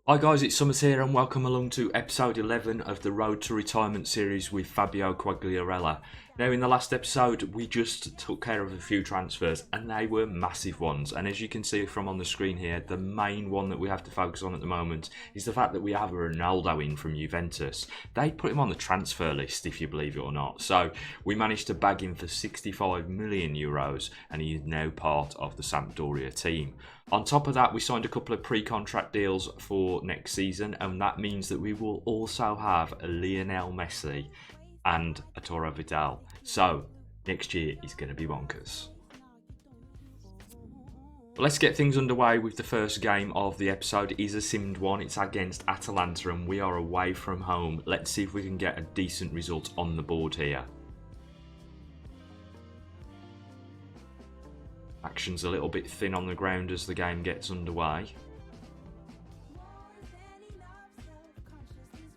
Hi guys, it's Summers here and welcome along to episode 11 of the Road to Retirement series with Fabio Quagliarella. Now in the last episode we just took care of a few transfers and they were massive ones, and as you can see from on the screen here, the main one that we have to focus on at the moment is the fact that we have a Ronaldo in from Juventus. They put him on the transfer list, if you believe it or not, so we managed to bag him for 65 million euros and he is now part of the Sampdoria team. On top of that, we signed a couple of pre-contract deals for next season, and that means that we will also have a Lionel Messi and a Toro Vidal. So, next year is going to be bonkers. But let's get things underway with the first game of the episode. It is a simmed one. It's against Atalanta and we are away from home. Let's see if we can get a decent result on the board here. Action's a little bit thin on the ground as the game gets underway.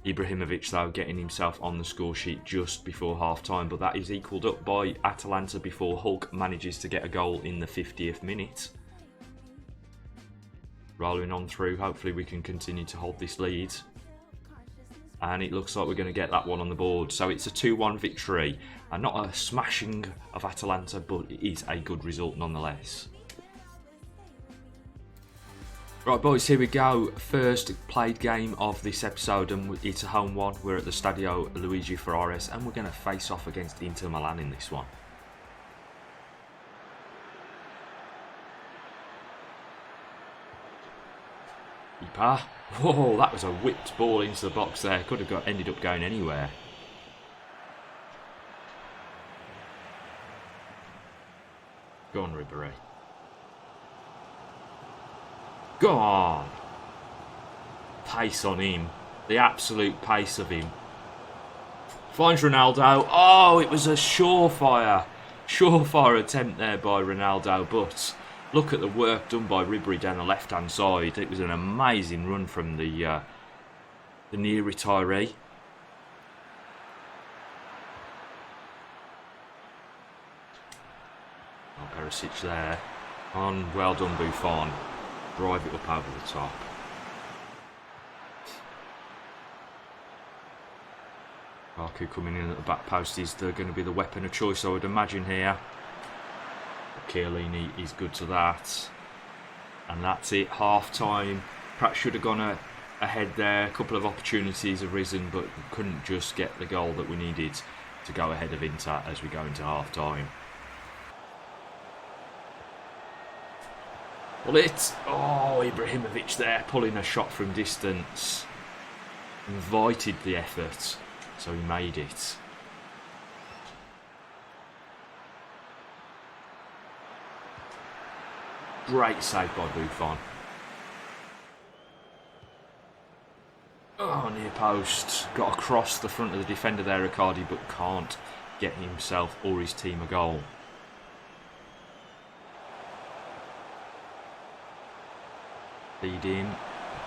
Ibrahimovic though getting himself on the score sheet just before half time, but that is equalled up by Atalanta before Hulk manages to get a goal in the 50th minute. Rolling on through, hopefully we can continue to hold this lead. And it looks like we're going to get that one on the board. So it's a 2-1 victory. And not a smashing of Atalanta, but it is a good result nonetheless. Right boys, here we go. First played game of this episode and it's a home one. We're at the Stadio Luigi Ferraris and we're going to face off against Inter Milan in this one. Keeper. Whoa, that was a whipped ball into the box there. Could have ended up going anywhere. Go on, Ribery. Go on. Pace on him. The absolute pace of him. Finds Ronaldo. Oh, it was a surefire attempt there by Ronaldo, but look at the work done by Ribery down the left-hand side. It was an amazing run from the near retiree. Oh, Perisic there. On, well done Buffon. Drive it up over the top. Lukaku coming in at the back post is going to be the weapon of choice, I would imagine here. Chiellini is good to that. And that's it, half time. Perhaps should have gone ahead there. A couple of opportunities have risen, but couldn't just get the goal that we needed to go ahead of Inter as we go into half time. Well, Ibrahimovic there pulling a shot from distance. Invited the effort, so he made it. Great save by Buffon. Oh, near post. Got across the front of the defender there, Riccardi, but can't get himself or his team a goal. Feed him.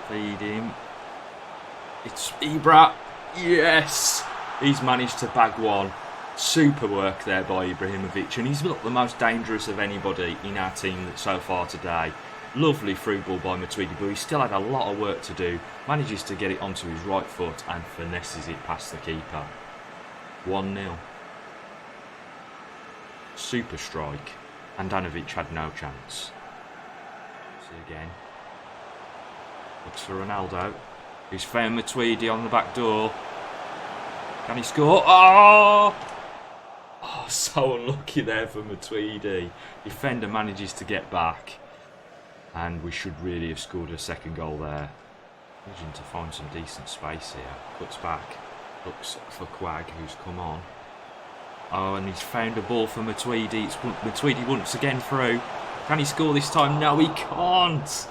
Feed him. It's Ibra. Yes! He's managed to bag one. Super work there by Ibrahimovic, and he's not the most dangerous of anybody in our team so far today. Lovely through ball by Matuidi, but he still had a lot of work to do. Manages to get it onto his right foot and finesses it past the keeper. 1-0. Super strike. Handanovic had no chance. See again. Looks for Ronaldo. He's found Matuidi on the back door. Can he score? Oh! Oh, so unlucky there for Matuidi. Defender manages to get back. And we should really have scored a second goal there. Managing to find some decent space here. Cuts back. Looks for Quag, who's come on. Oh, and he's found a ball for Matuidi. It's Matuidi once again through. Can he score this time? No, he can't.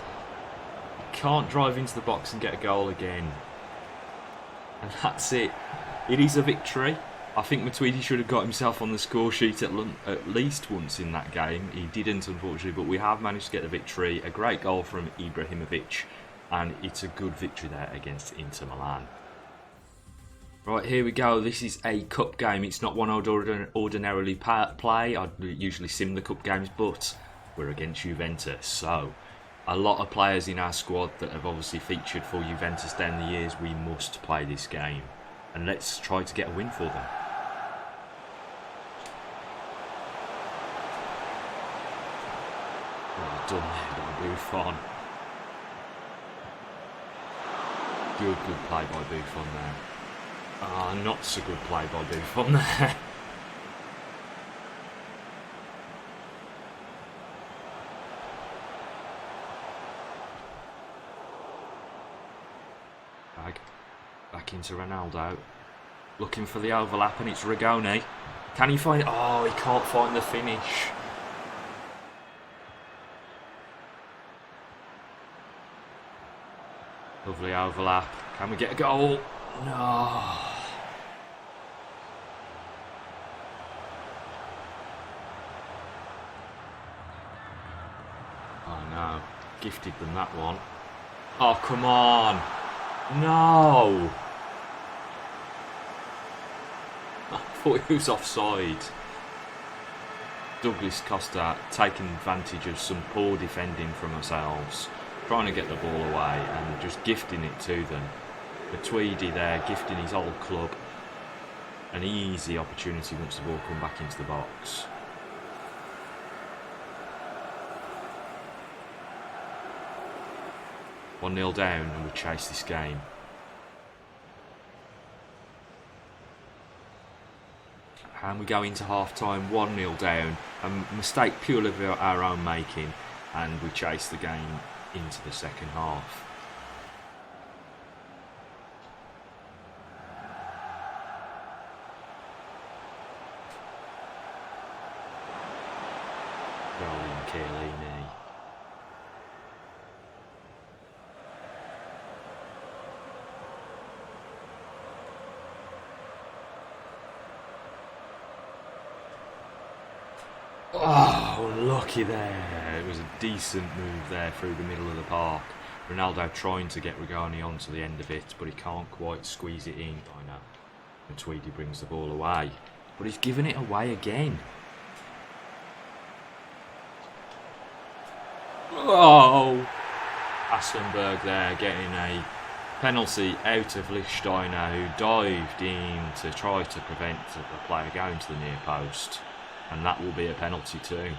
He can't drive into the box and get a goal again. And that's it. It is a victory. I think Matuidi should have got himself on the score sheet at least once in that game. He didn't, unfortunately, but we have managed to get the victory. A great goal from Ibrahimovic, and it's a good victory there against Inter Milan. Right, here we go. This is a cup game. It's not one I'd ordinarily play. I'd usually sim the cup games, but we're against Juventus, so a lot of players in our squad that have obviously featured for Juventus down the years. We must play this game, and let's try to get a win for them. Well done there by Buffon. Good play by Buffon there. Ah, not so good play by Buffon there. Back into Ronaldo. Looking for the overlap, and it's Rigoni. Can he find... Oh, he can't find the finish. Lovely overlap. Can we get a goal? No. Oh no. Gifted them that one. Oh, come on. No. I thought he was offside. Douglas Costa taking advantage of some poor defending from ourselves, trying to get the ball away and just gifting it to them. Tweedy there gifting his old club an easy opportunity once the ball come back into the box. One 0 down, and we chase this game. And we go into half time 1-0 down, a mistake purely of our own making, and we chase the game into the second half. Rolling Chiellini. Oh, lucky there. It was a decent move there through the middle of the park. Ronaldo trying to get Rigoni onto the end of it, but he can't quite squeeze it in. I know. And Tweedy brings the ball away. But he's given it away again. Oh! Assenberg there getting a penalty out of Lichtsteiner, who dived in to try to prevent the player going to the near post. And that will be a penalty too.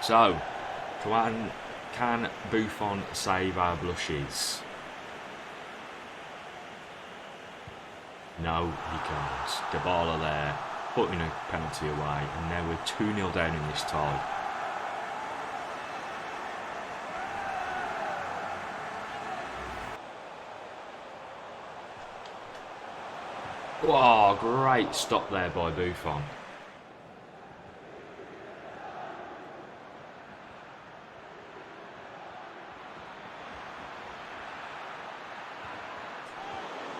So, can Buffon save our blushes? No, he can't. Dybala there, putting a penalty away, and now we're 2-0 down in this tie. Oh, great stop there by Buffon.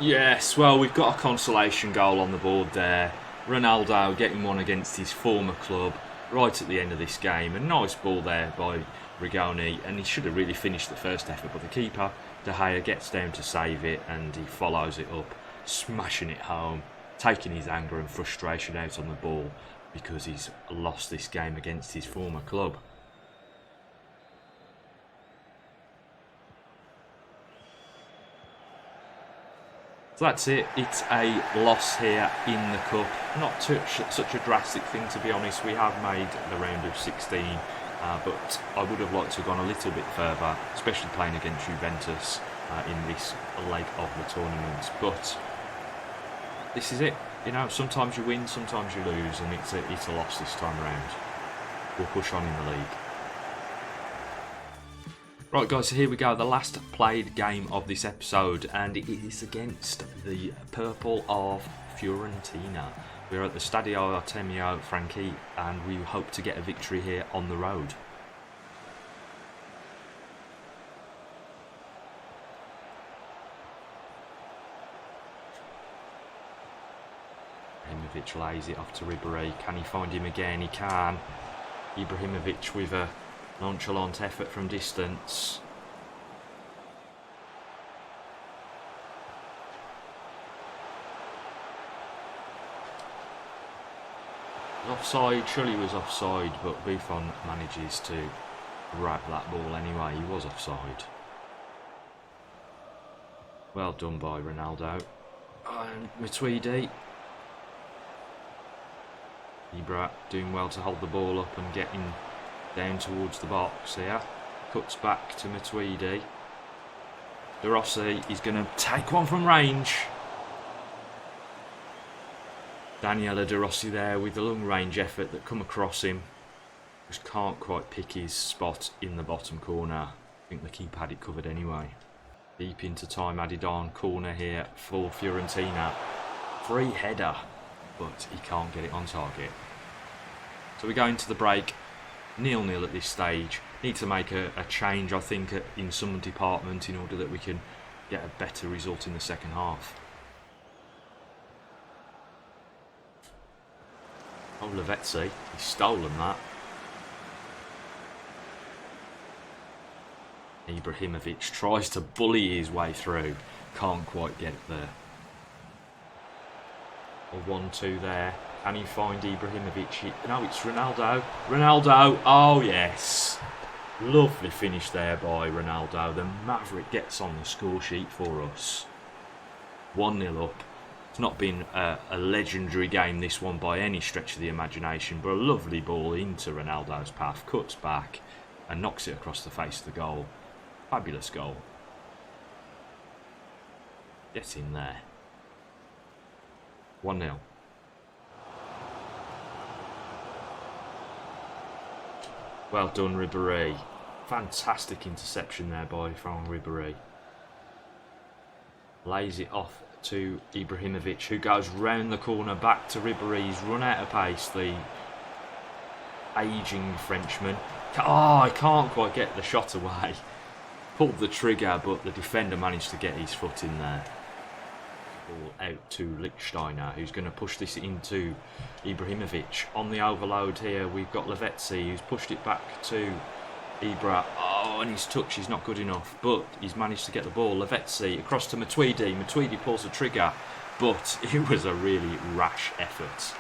Yes, well, we've got a consolation goal on the board there. Ronaldo getting one against his former club right at the end of this game. A nice ball there by Rigoni, and he should have really finished the first effort, but the keeper, De Gea, gets down to save it, and he follows it up, smashing it home, taking his anger and frustration out on the ball because he's lost this game against his former club. So that's it. It's a loss here in the cup. Not such a drastic thing, to be honest. We have made the round of 16, but I would have liked to have gone a little bit further, especially playing against Juventus in this leg of the tournament. But this is it. You know, sometimes you win, sometimes you lose, and it's a loss this time around. We'll push on in the league. Right guys, so here we go, the last played game of this episode, and it is against the purple of Fiorentina. We're at the Stadio Artemio Franchi, and we hope to get a victory here on the road. Ibrahimovic lays it off to Ribery. Can he find him again? He can. Ibrahimovic with a nonchalant effort from distance. Offside, surely he was offside, but Buffon manages to grab that ball anyway. He was offside. Well done by Ronaldo. And Matuidi. Ibra doing well to hold the ball up and getting down towards the box here. Cuts back to Matuidi. De Rossi is going to take one from range. Daniele De Rossi there with the long range effort that come across him. Just can't quite pick his spot in the bottom corner. I think the keeper had it covered anyway. Deep into time added on. Corner here for Fiorentina. Free header, but he can't get it on target. So we go into the break. 0-0 at this stage. Need to make a change, I think, in some department in order that we can get a better result in the second half. Oh, Lavezzi, he's stolen that. Ibrahimovic tries to bully his way through. Can't quite get there. A 1-2 there. Can he find Ibrahimovic? No, it's Ronaldo. Ronaldo, oh yes. Lovely finish there by Ronaldo. The Maverick gets on the score sheet for us. 1-0 up. It's not been a legendary game, this one, by any stretch of the imagination, but a lovely ball into Ronaldo's path, cuts back and knocks it across the face of the goal. Fabulous goal. Get in there. 1-0. Well done, Ribéry. Fantastic interception there by Franck Ribéry. Lays it off to Ibrahimovic, who goes round the corner back to Ribéry. He's run out of pace, the ageing Frenchman. Oh, I can't quite get the shot away. Pulled the trigger, but the defender managed to get his foot in there. Ball out to Lichtsteiner, who's going to push this into Ibrahimovic. On the overload here, we've got Lavezzi, who's pushed it back to Ibra. Oh, and his touch is not good enough, but he's managed to get the ball. Lavezzi across to Matuidi. Matuidi pulls the trigger, but it was a really rash effort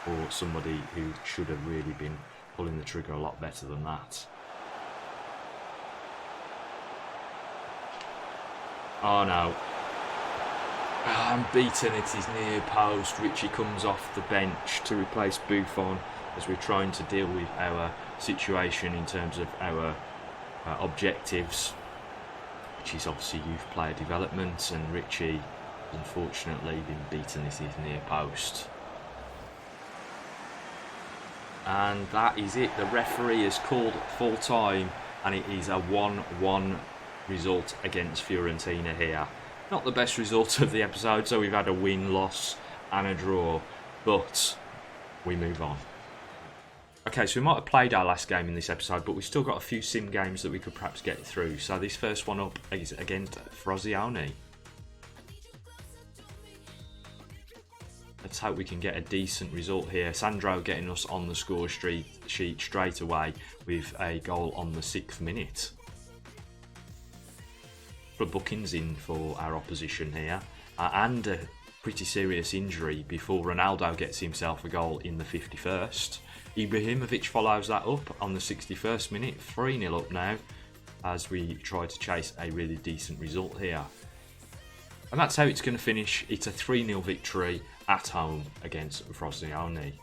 for somebody who should have really been pulling the trigger a lot better than that. Oh no. I'm beaten at his near post. Richie comes off the bench to replace Buffon as we're trying to deal with our situation in terms of our objectives, which is obviously youth player development, and Richie unfortunately been beaten at his near post. And that is it. The referee has called full time and it is a 1-1 result against Fiorentina here. Not the best result of the episode, so we've had a win, loss and a draw, but we move on. Okay, so we might have played our last game in this episode, but we've still got a few sim games that we could perhaps get through. So this first one up is against Frosinone. Let's hope we can get a decent result here. Sandro getting us on the score sheet straight away with a goal on the 6th minute. Bookings in for our opposition here, and a pretty serious injury before Ronaldo gets himself a goal in the 51st. Ibrahimovic follows that up on the 61st minute, 3-0 up now, as we try to chase a really decent result here. And that's how it's going to finish. It's a 3-0 victory at home against Frosinone.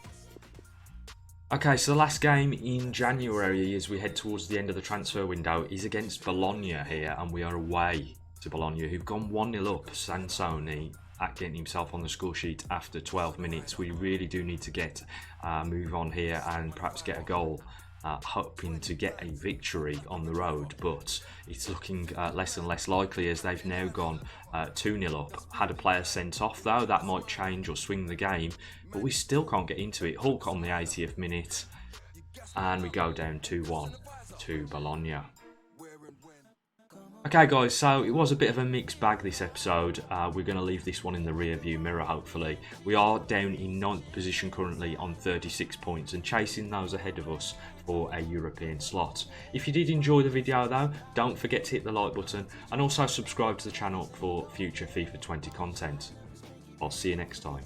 Okay, so the last game in January as we head towards the end of the transfer window is against Bologna here, and we are away to Bologna, who've gone 1-0 up. Sansoni at getting himself on the score sheet after 12 minutes. We really do need to get move on here and perhaps get a goal, hoping to get a victory on the road, but it's looking less and less likely as they've now gone 2-0 up. Had a player sent off though, that might change or swing the game, but we still can't get into it. Hulk on the 80th minute, and we go down 2-1 to Bologna. Okay guys, so it was a bit of a mixed bag this episode. We're going to leave this one in the rear view mirror hopefully. We are down in 9th position currently on 36 points and chasing those ahead of us for a European slot. If you did enjoy the video though, don't forget to hit the like button and also subscribe to the channel for future FIFA 20 content. I'll see you next time.